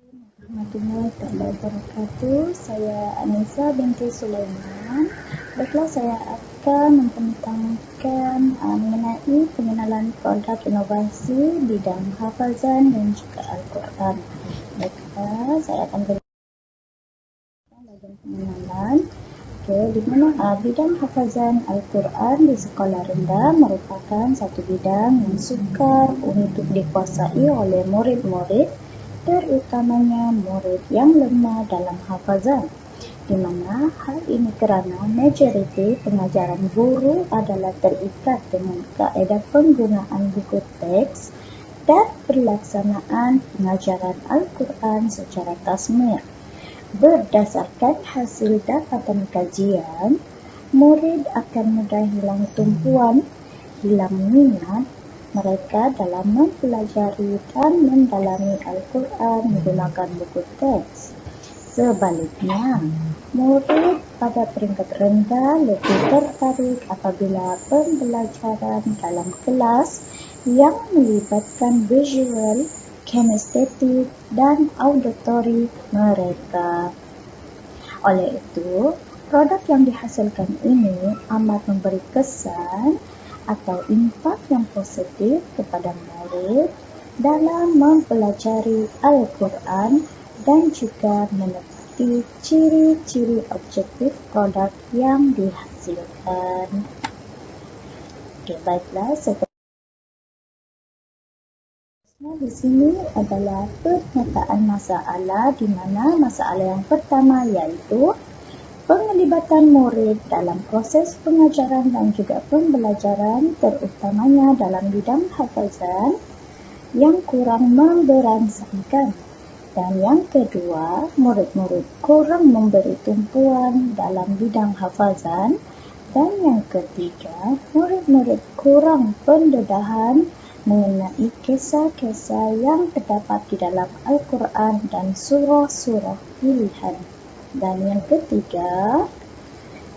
Warahmatullahi wabarakatuh. Saya Anissa binti Sulaiman. Baiklah, saya akan membentangkan mengenai pengenalan produk inovasi bidang hafazan dan juga Al-Quran. Baiklah, saya akan berikan bagian pengenalan. Di mana bidang hafazan Al-Quran di sekolah rendah merupakan satu bidang yang sukar untuk dikuasai oleh murid-murid, terutamanya murid yang lemah dalam hafazan, di mana hal ini kerana majoriti pengajaran guru adalah terikat dengan kaedah penggunaan buku teks dan pelaksanaan pengajaran Al-Quran secara tasmir. Berdasarkan hasil dapatan kajian, murid akan mudah hilang tumpuan, hilang minat mereka dalam mempelajari dan mendalami Al-Quran menggunakan buku teks. Sebaliknya, murid pada peringkat rendah lebih tertarik apabila pembelajaran dalam kelas yang melibatkan visual, kinestetik, dan auditori mereka. Oleh itu, produk yang dihasilkan ini amat memberi kesan atau impak yang positif kepada murid dalam mempelajari Al-Quran dan juga menepati ciri-ciri objektif produk yang dihasilkan. Baiklah, di sini adalah pernyataan masalah, di mana masalah yang pertama iaitu penglibatan murid dalam proses pengajaran dan juga pembelajaran, terutamanya dalam bidang hafazan yang kurang memberangsangkan. Dan yang kedua, murid-murid kurang memberi tumpuan dalam bidang hafazan. Dan yang ketiga, murid-murid kurang pendedahan mengenai kisah-kisah yang terdapat di dalam Al-Quran dan surah-surah pilihan. Dan yang ketiga,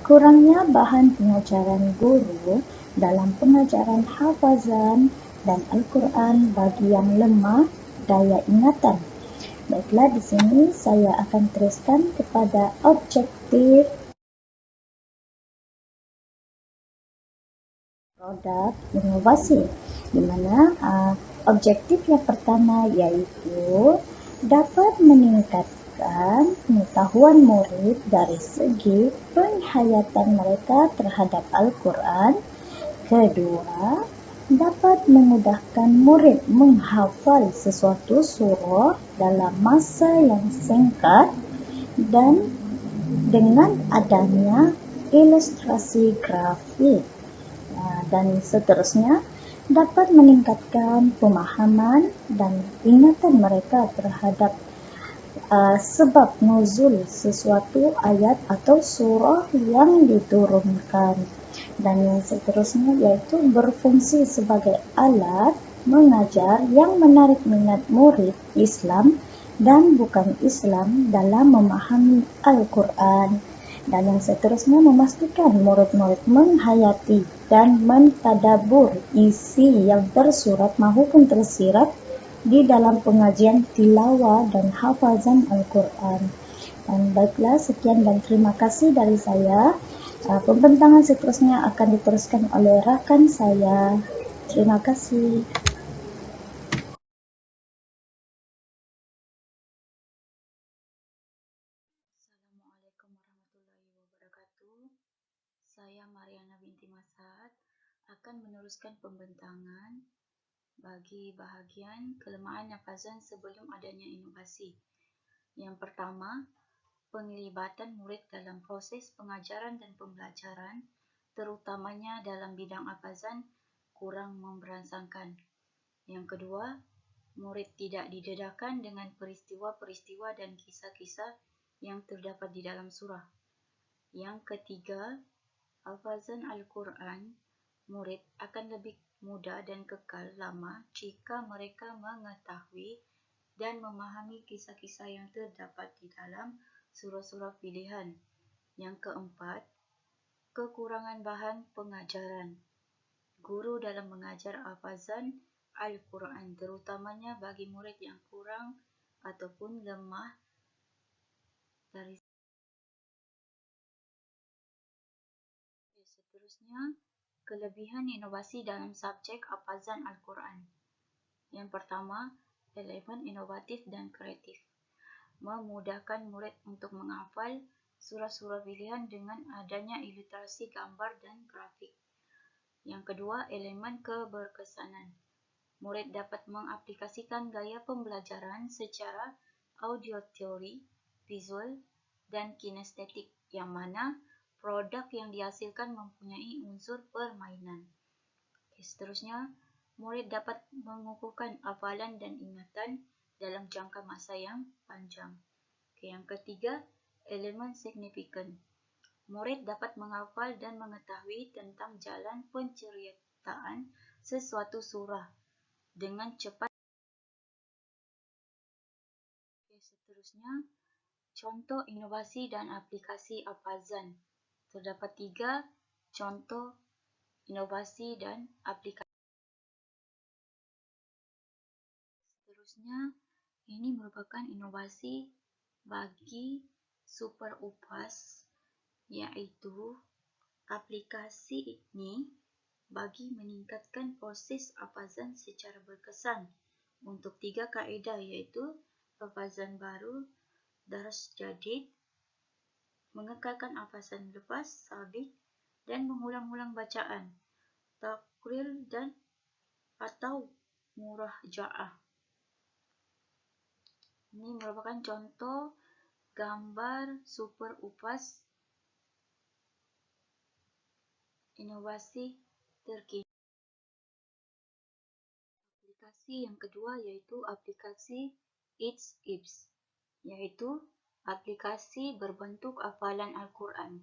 kurangnya bahan pengajaran guru dalam pengajaran hafazan dan Al-Quran bagi yang lemah daya ingatan. Baiklah, di sini saya akan teruskan kepada objektif produk inovasi, di mana objektif yang pertama iaitu dapat meningkatkan pengetahuan murid dari segi penghayatan mereka terhadap Al-Quran. Kedua, dapat memudahkan murid menghafal sesuatu surah dalam masa yang singkat, dan dengan adanya ilustrasi grafik dan seterusnya dapat meningkatkan pemahaman dan ingatan mereka terhadap sebab nuzul sesuatu ayat atau surah yang diturunkan. Dan yang seterusnya iaitu berfungsi sebagai alat mengajar yang menarik minat murid Islam dan bukan Islam dalam memahami Al-Quran. Dan yang seterusnya memastikan murid-murid menghayati dan mentadabur isi yang tersurat maupun tersirat di dalam pengajian tilawah dan hafazan Al-Quran. Dan baiklah, sekian dan terima kasih dari saya. Pembentangan seterusnya akan diteruskan oleh rakan saya. Terima kasih. Assalamualaikum warahmatullahi wabarakatuh. Saya Mariana binti Masad akan meneruskan pembentangan bagi bahagian kelemahan hafazan sebelum adanya inovasi. Yang pertama, penglibatan murid dalam proses pengajaran dan pembelajaran, terutamanya dalam bidang hafazan, kurang memberangsangkan. Yang kedua, murid tidak didedahkan dengan peristiwa-peristiwa dan kisah-kisah yang terdapat di dalam surah. Yang ketiga, hafazan Al-Quran murid akan lebih mudah dan kekal lama jika mereka mengetahui dan memahami kisah-kisah yang terdapat di dalam surah-surah pilihan. Yang keempat, kekurangan bahan pengajaran guru dalam mengajar hafazan Al-Quran, terutamanya bagi murid yang kurang ataupun lemah dari. Seterusnya, kelebihan inovasi dalam subjek hafazan Al-Quran. Yang pertama, elemen inovatif dan kreatif. Memudahkan murid untuk menghafal surah-surah pilihan dengan adanya ilustrasi gambar dan grafik. Yang kedua, elemen keberkesanan. Murid dapat mengaplikasikan gaya pembelajaran secara audio teori, visual, dan kinestetik, yang mana produk yang dihasilkan mempunyai unsur permainan. Seterusnya, murid dapat mengukuhkan hafalan dan ingatan dalam jangka masa yang panjang. Yang ketiga, elemen signifikan. Murid dapat menghafal dan mengetahui tentang jalan penceritaan sesuatu surah dengan cepat. Seterusnya, contoh inovasi dan aplikasi hafazan. Terdapat 3 contoh inovasi dan aplikasi. Seterusnya, ini merupakan inovasi bagi Super Upas, yaitu aplikasi ini bagi meningkatkan proses hafazan secara berkesan untuk 3 kaedah, iaitu hafazan baru, daras jadid, mengekalkan hafazan lepas, sabit, dan mengulang-ulang bacaan, takrir dan atau murajaah. Ini merupakan contoh gambar Super Upas inovasi terkini. Aplikasi yang kedua yaitu aplikasi It's Ips, yaitu aplikasi berbentuk hafalan Al-Quran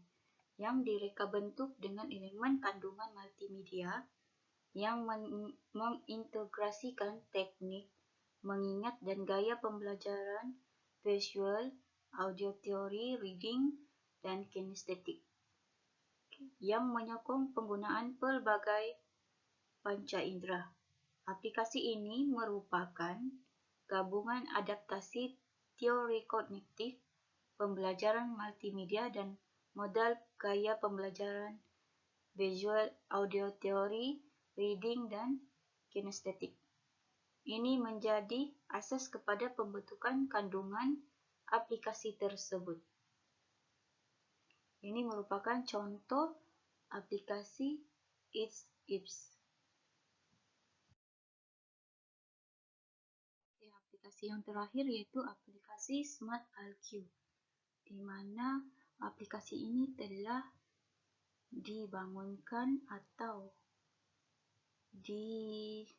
yang direka bentuk dengan elemen kandungan multimedia yang mengintegrasikan teknik mengingat dan gaya pembelajaran visual, audio teori, reading, dan kinestetik yang menyokong penggunaan pelbagai panca indera. Aplikasi ini merupakan gabungan adaptasi teori kognitif, pembelajaran multimedia, dan modal gaya pembelajaran visual, audio teori, reading, dan kinestetik. Ini menjadi asas kepada pembentukan kandungan aplikasi tersebut. Ini merupakan contoh aplikasi It's Ips. Aplikasi yang terakhir yaitu aplikasi Smart Al-Q, di mana aplikasi ini telah dibangunkan atau dihasilkan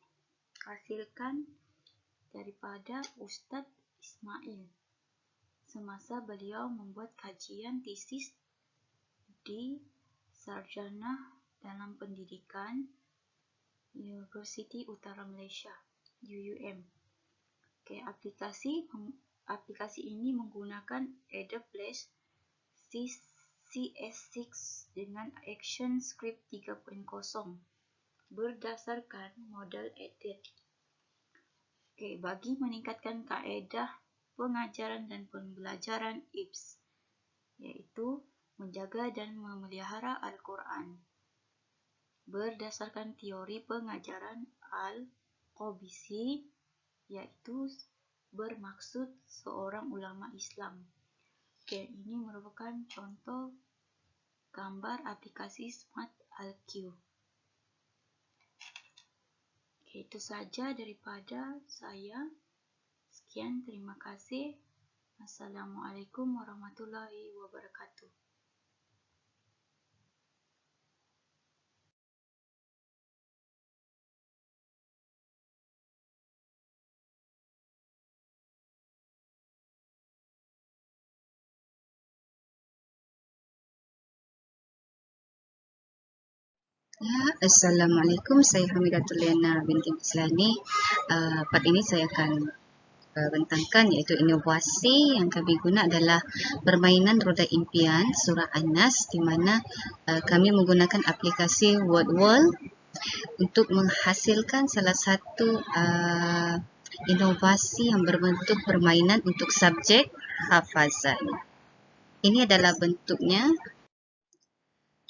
daripada Ustadz Ismail semasa beliau membuat kajian tesis di Sarjana dalam Pendidikan Universiti Utara Malaysia (UUM). Aplikasi ini menggunakan Adobe Flash CS6 dengan ActionScript 3.0 berdasarkan model EDIT. Bagi meningkatkan kaedah pengajaran dan pembelajaran IPS, yaitu menjaga dan memelihara Al-Quran berdasarkan teori pengajaran Al-Qabisi, yaitu bermaksud seorang ulama Islam. Ini merupakan contoh gambar aplikasi Smart Al-Q. Itu saja daripada saya. Sekian, terima kasih. Assalamualaikum warahmatullahi wabarakatuh. Assalamualaikum, saya Hamidatul Liana binti Islani. Part ini saya akan bentangkan iaitu inovasi yang kami guna adalah permainan roda impian surah An-Nas, di mana kami menggunakan aplikasi WordWall untuk menghasilkan salah satu inovasi yang berbentuk permainan untuk subjek hafazan. Ini adalah bentuknya.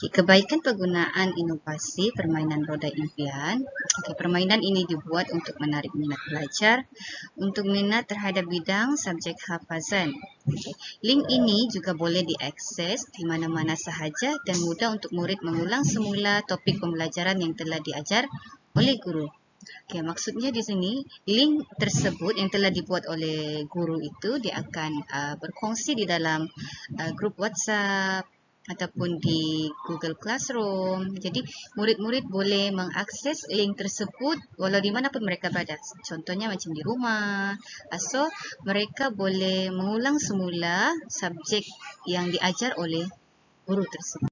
Kebaikan penggunaan inovasi permainan roda impian. Permainan ini dibuat untuk menarik minat pelajar untuk minat terhadap bidang subjek hafazan. Link ini juga boleh diakses di mana-mana sahaja dan mudah untuk murid mengulang semula topik pembelajaran yang telah diajar oleh guru. Maksudnya di sini link tersebut yang telah dibuat oleh guru itu dia akan berkongsi di dalam grup WhatsApp ataupun di Google Classroom. Jadi murid-murid boleh mengakses link tersebut walau di mana pun mereka berada. Contohnya macam di rumah. So mereka boleh mengulang semula subjek yang diajar oleh guru tersebut.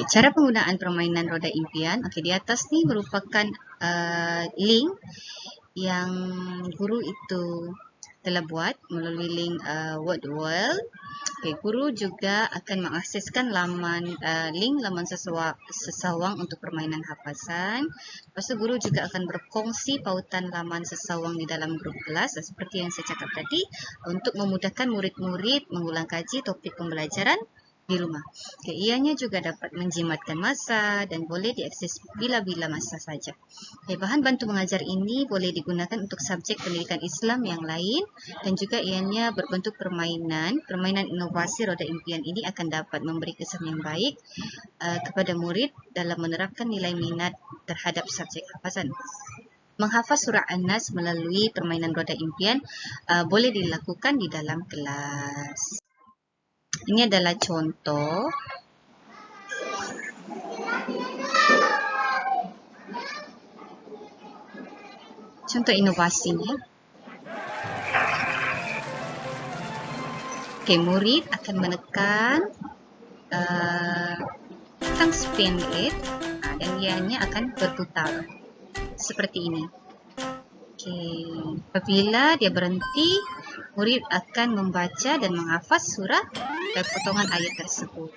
Cara penggunaan permainan roda impian. Di atas ni merupakan link yang guru itu telah buat melalui link Word World. Guru juga akan mengakseskan link laman sesawang untuk permainan hafazan. Lepas tu guru juga akan berkongsi pautan laman sesawang di dalam grup kelas seperti yang saya cakap tadi untuk memudahkan murid-murid mengulang kaji topik pembelajaran di rumah. Ianya juga dapat menjimatkan masa dan boleh diakses bila-bila masa saja. Bahan bantu mengajar ini boleh digunakan untuk subjek pendidikan Islam yang lain dan juga ianya berbentuk permainan. Permainan inovasi roda impian ini akan dapat memberi kesan yang baik kepada murid dalam menerapkan nilai minat terhadap subjek hafazan. Menghafaz surah An-Nas melalui permainan roda impian boleh dilakukan di dalam kelas. Ini adalah contoh. Contoh inovasinya. Murid akan menekan tang spin it dan ianya akan berputar seperti ini. Apabila dia berhenti, murid akan membaca dan menghafaz surah dan potongan ayat tersebut.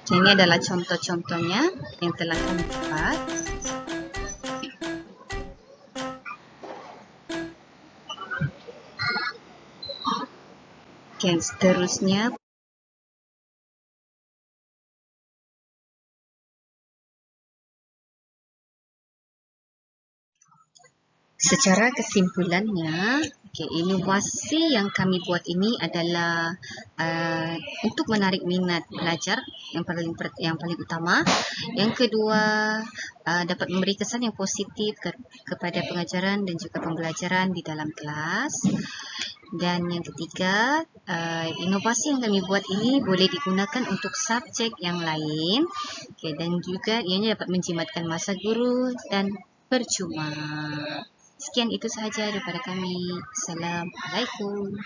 Ini adalah contoh-contohnya yang telah kami buat. Seterusnya. Secara kesimpulannya, inovasi yang kami buat ini adalah untuk menarik minat pelajar yang paling utama. Yang kedua, dapat memberi kesan yang positif kepada pengajaran dan juga pembelajaran di dalam kelas. Dan yang ketiga, inovasi yang kami buat ini boleh digunakan untuk subjek yang lain. Dan juga ianya dapat menjimatkan masa guru dan percuma. Sekian itu sahaja daripada kami. Assalamualaikum.